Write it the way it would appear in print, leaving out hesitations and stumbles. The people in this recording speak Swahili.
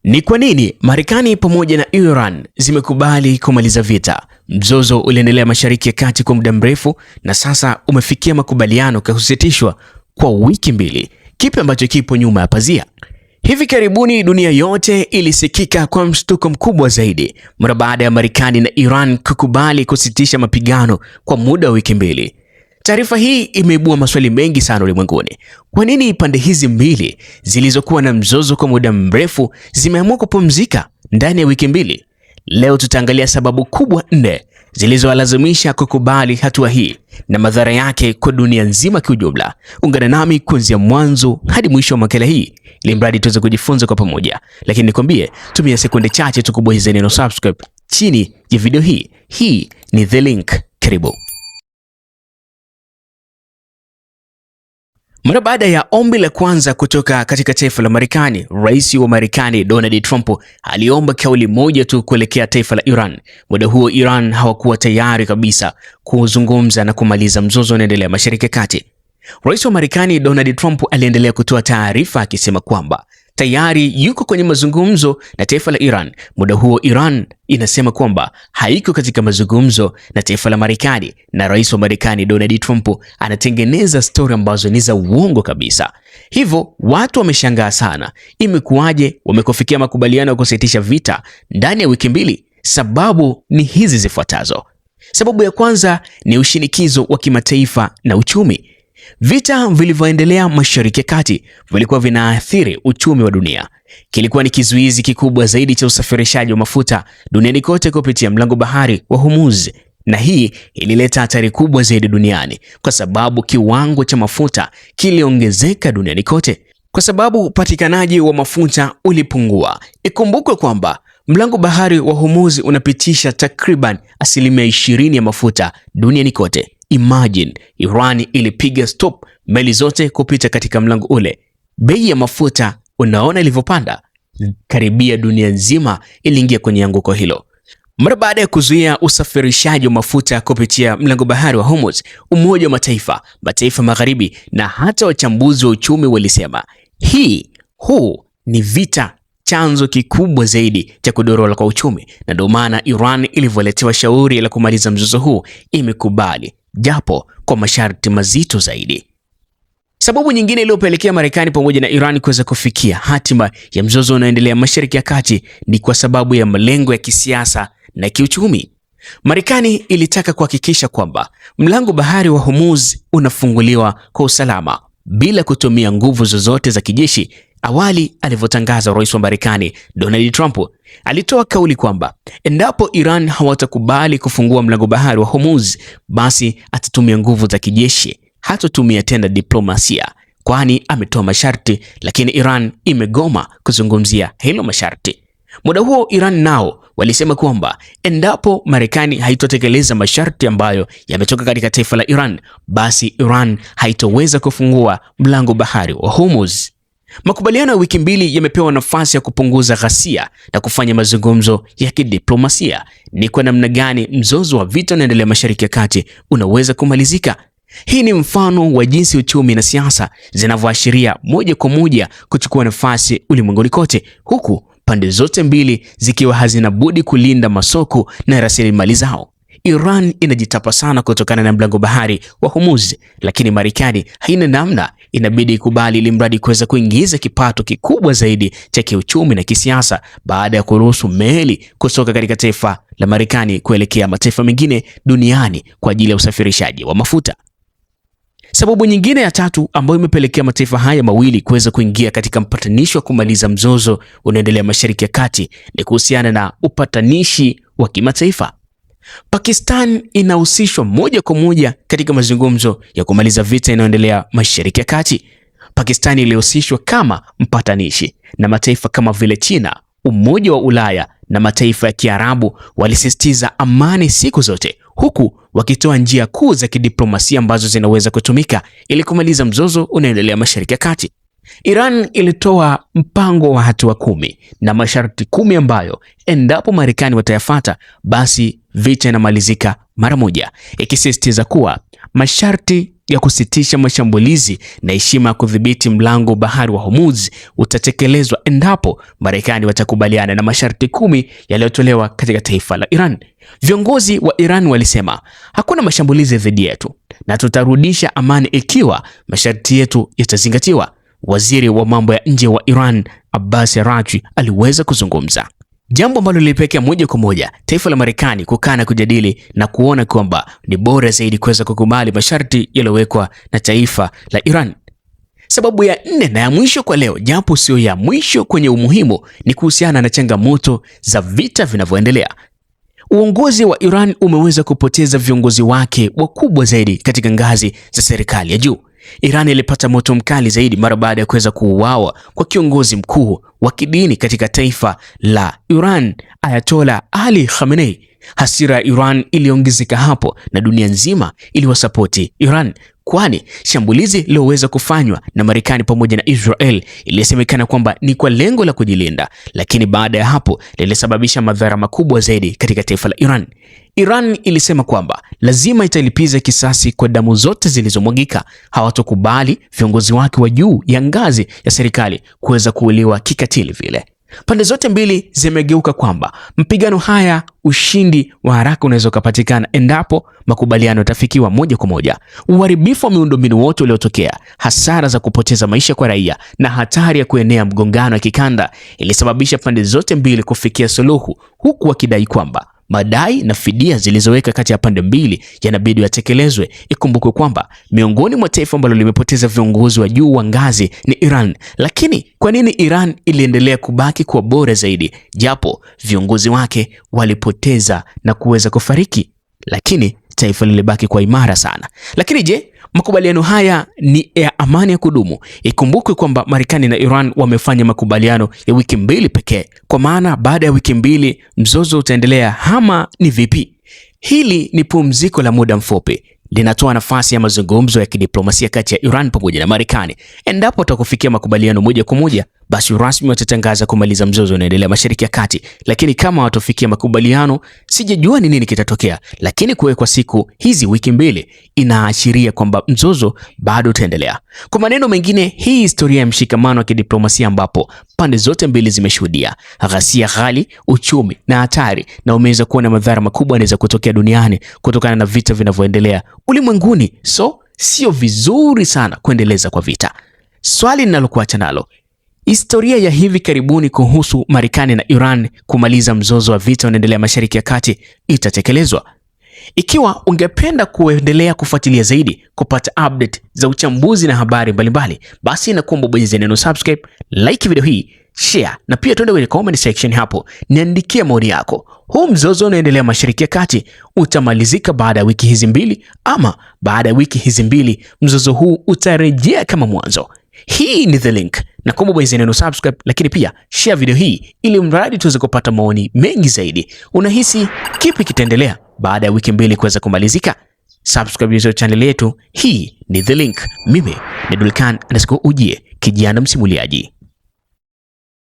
Ni kwa nini Marekani pamoja na Iran zimekubali kumaliza vita? Mzozo uliendelea Mashariki ya Kati kwa muda mrefu na sasa umefikia makubaliano kusitishwa kwa wiki mbili. Kipi ambacho kipo nyuma ya pazia? Hivi karibuni dunia yote ilisikika kwa mshtuko mkubwa zaidi mara baada ya Marekani na Iran kukubali kusitisha mapigano kwa muda wa wiki mbili. Taarifa hii imeibua maswali mengi sana ulimwenguni. Kwa nini pande hizi mbili zilizokuwa na mzozo kwa muda mrefu zimeamua kupumzika ndani ya wiki mbili? Leo tutaangalia sababu kubwa 4 zilizowalazimisha kukubali hatua hii na madhara yake kwa dunia nzima kiujumla. Ungana nami kuanzia mwanzo hadi mwisho wa makala hii ili mradi tuweze kujifunza kwa pamoja. Lakini nikwambie, tumia sekunde chache tu kubonyeza neno subscribe chini ya video hii. Hii ni The Link. Karibu. Mara baada ya ombi la kwanza kutoka katika taifa la Marekani, rais wa Marekani Donald Trump aliomba kauli moja tu kuelekea taifa la Iran. Muda huo Iran hawakuwa tayari kabisa kuzungumza na kumaliza mzozo unaendelea Mashariki ya Kati. Rais wa Marekani Donald Trump aliendelea kutoa taarifa akisema kwamba tayari yuko kwenye mazungumzo na taifa la Iran. Muda huo Iran inasema kwamba haiko katika mazungumzo na taifa la Marekani, na rais wa Marekani Donald Trump anatengeneza story ambazo ni za uongo kabisa. Hivyo watu wameshangaa sana, imekuwaje wamekufikia makubaliano ya kusitisha vita ndani ya wiki mbili? Sababu ni hizi zifuatazo. Sababu ya kwanza ni ushinikizo wa kimataifa na uchumi. Vita vilivyoendelea Mashariki ya Kati vilikuwa vinaathiri uchumi wa dunia. Kilikuwa ni kizuizi kikubwa zaidi cha usafirishaji wa mafuta duniani kote kupitia mlango bahari wa Hormuz, na hii ilileta hatari kubwa zaidi duniani kwa sababu kiwango cha mafuta kiliongezeka duniani kote kwa sababu upatikanaji wa mafuta ulipungua. Ikumbukwe kwamba mlango bahari wa Hormuz unapitisha takriban 20% ya mafuta duniani kote. Imagine, Iran ilipiga stop meli zote kupita katika mlango ule. Bei ya mafuta unaona ilivyopanda, karibia dunia nzima iliingia kwenye anguko hilo. Mara baada ya kuzuia usafirishaji wa mafuta kupitia mlango bahari wa Hormuz, Umoja wa Mataifa Magharibi na hata wachambuzi wa uchumi walisema huu ni vita chanzo kikubwa zaidi cha kudorora kwa uchumi, na ndio maana Iran ilivyoletewa shauri la kumaliza mzozo huu imekubali, japo kwa masharti mazito zaidi. Sababu nyingine iliyopelekea Marekani pamoja na Iran kuweza kufikia hatima ya mzozo unaoendelea Mashariki ya Kati ni kwa sababu ya malengo ya kisiasa na kiuchumi. Marekani ilitaka kuhakikisha kwamba mlango bahari wa Hormuz unafunguliwa kwa usalama bila kutumia nguvu zozote za kijeshi. Awali alivyotangaza rais wa Marekani Donald Trump alitoa kauli kwamba endapo Iran hawatakubali kufungua mlango bahari wa Hormuz, basi atatumia nguvu za kijeshi, hatotumia tena diplomasia, kwani ametoa masharti, lakini Iran imegoma kuzungumzia hilo masharti. Muda huo Iran nao walisema kwamba endapo Marekani haitotekeleza masharti ambayo yametoka katika taifa la Iran, basi Iran haitoweza kufungua mlango bahari wa Hormuz. Makubaliano ya wiki mbili yamepewa nafasi ya kupunguza ghasia na kufanya mazungumzo ya kidiplomasia. Ni kwa namna gani mzozo wa vita unaendelea Mashariki ya Kati unaweza kumalizika? Hii ni mfano wa jinsi uchumi na siasa zinavyoashiria moja kwa moja kuchukua nafasi ulimwenguni kote, huku pande zote mbili zikiwa hazina budi kulinda masoko na rasilimali zao. Iran inajitapa sana kutokana na mlango bahari wa Hormuz, lakini Marekani haina namna, inabidi ikubali ili mradi kuweza kuingiza kipato kikubwa zaidi cha kiuchumi na kisiasa baada ya kuruhusu meli kutoka katika taifa la Marekani kuelekea mataifa mengine duniani kwa ajili ya usafirishaji wa mafuta. Sababu nyingine ya tatu ambayo imepelekea mataifa haya mawili kuweza kuingia katika mpatanishi wa kumaliza mzozo unaendelea Mashariki ya Kati ni kuhusiana na upatanishi wa kimataifa. Pakistan inahusishwa moja kwa moja katika mazungumzo ya kumaliza vita inayoendelea Mashariki ya Kati. Pakistan ilihusishwa kama mpatanishi, na mataifa kama vile China, Umoja wa Ulaya na mataifa ya Kiarabu walisisitiza amani siku zote, huku wakitoa njia kuu za kidiplomasia ambazo zinaweza kutumika ili kumaliza mzozo unaoendelea Mashariki ya Kati. Iran ilitoa mpango wa hatua 10 na masharti 10 ambayo endapo Marekani watayafuata, basi vita inamalizika mara moja, ikisisitiza kuwa masharti ya kusitisha mashambulizi na heshima ya kudhibiti mlango bahari wa Hormuz utatekelezwa endapo Marekani watakubaliana na masharti 10 yaliyotolewa katika taifa la Iran. Viongozi wa Iran walisema hakuna mashambulizi dhidi yetu na tutarudisha amani ikiwa masharti yetu yatazingatiwa. Waziri wa mambo ya nje wa Iran Abbas Araghchi aliweza kuzungumza, jambo ambalo lilipelekea moja kwa moja taifa la Marekani kukaa na kujadili na kuona kwamba ni bora zaidi kuweza kukubali masharti yaliyowekwa na taifa la Iran. Sababu ya 4 na ya mwisho kwa leo, japo sio ya mwisho kwenye umuhimu, ni kuhusiana na changamoto za vita vinavyoendelea. Uongozi wa Iran umeweza kupoteza viongozi wake wakubwa zaidi katika ngazi za serikali ya juu. Iran ilipata moto mkali zaidi mara baada ya kuweza kuuawa kwa kiongozi mkuu wa kidini katika taifa la Iran, Ayatollah Ali Khamenei. Hasira ya Iran iliongezeka hapo na dunia nzima iliwasapoti Iran, kwani shambulizi liloweza kufanywa na Marekani pamoja na Israel ilisemekana kwamba ni kwa lengo la kujilinda, lakini baada ya hapo lilisababisha madhara makubwa zaidi katika taifa la Iran. Iran ilisema kwamba lazima italipiza kisasi kwa damu zote zilizomwagika. Hawatokubali viongozi wake wa juu ya ngazi ya serikali kuweza kuuliwa kikatili vile. Pande zote mbili zimegeuka kwamba mpigano haya, ushindi wa haraka unaweza kupatikana endapo makubaliano yatafikiwa moja kwa moja. Uharibifu wa miundombinu wote uliotokea, hasara za kupoteza maisha kwa raia na hatari ya kuenea mgongano wa kikanda ilisababisha pande zote mbili kufikia suluhu, huku wakidai kwamba madai na fidia zilizoweka kati ya pande mbili yanabidi yatekelezwe. Ikumbukwe kwamba miongoni mwa taifa ambalo limepoteza viongozi wa juu wa ngazi ni Iran. Lakini kwa nini Iran iliendelea kubaki kuwa bora zaidi japo viongozi wake walipoteza na kuweza kufariki, lakini taifa lilibaki kwa imara sana? Lakini je, makubaliano haya ni ya amani ya kudumu? Ikumbukwe kwamba Marekani na Iran wamefanya makubaliano ya wiki 2 pekee, kwa maana baada ya wiki 2 mzozo utaendelea ama ni vipi? Hili ni pumziko la muda mfupi, linatoa nafasi ya mazungumzo ya kidiplomasia kati ya Iran pamoja na Marekani. Endapo watakufikia makubaliano moja kwa moja, basi rasmi watatangaza kumaliza mzozo unaendelea Mashariki ya Kati. Lakini kama watafikia makubaliano, sijajua ni nini kitatokea, lakini kuwekwa siku hizi wiki 2 inaashiria kwamba mzozo bado utaendelea. Kwa maneno mengine, hii historia ya mshikamano wa kidiplomasia ambapo pande zote mbili zimeshuhudia ghasia ghali, uchumi na hatari, na umeweza kuona madhara makubwa yanaweza kutokea duniani kutokana na vita vinavyoendelea ulimwenguni. So sio vizuri sana kuendeleza kwa vita. Swali ninalokuacha nalo, historia ya hivi karibuni kuhusu Marekani na Iran kumaliza mzozo wa vita unaendelea Mashariki ya Kati itatekelezwa? Ikiwa ungependa kuendelea kufuatilia zaidi, kupata update za uchambuzi na habari mbalimbali, basi nakuomba bonyeza neno subscribe, like video hii, share, na pia tuende kwenye comment section hapo niandikie maoni yako. Huu mzozo unaendelea Mashariki ya Kati utamalizika baada ya wiki hizi 2, ama baada ya wiki hizi 2 mzozo huu utarejea kama mwanzo? Hii ni The Link, na kuomba bonyeza neno subscribe, lakini pia share video hii ili mradi tuweze kupata maoni mengi zaidi. Unahisi kipi kitaendelea baada ya wiki 2 kuweza kumalizika? Subscribe yetu channel yetu. Hii ni The Link. Mimi ni Dulkan_ujie, kijana msimuliaji.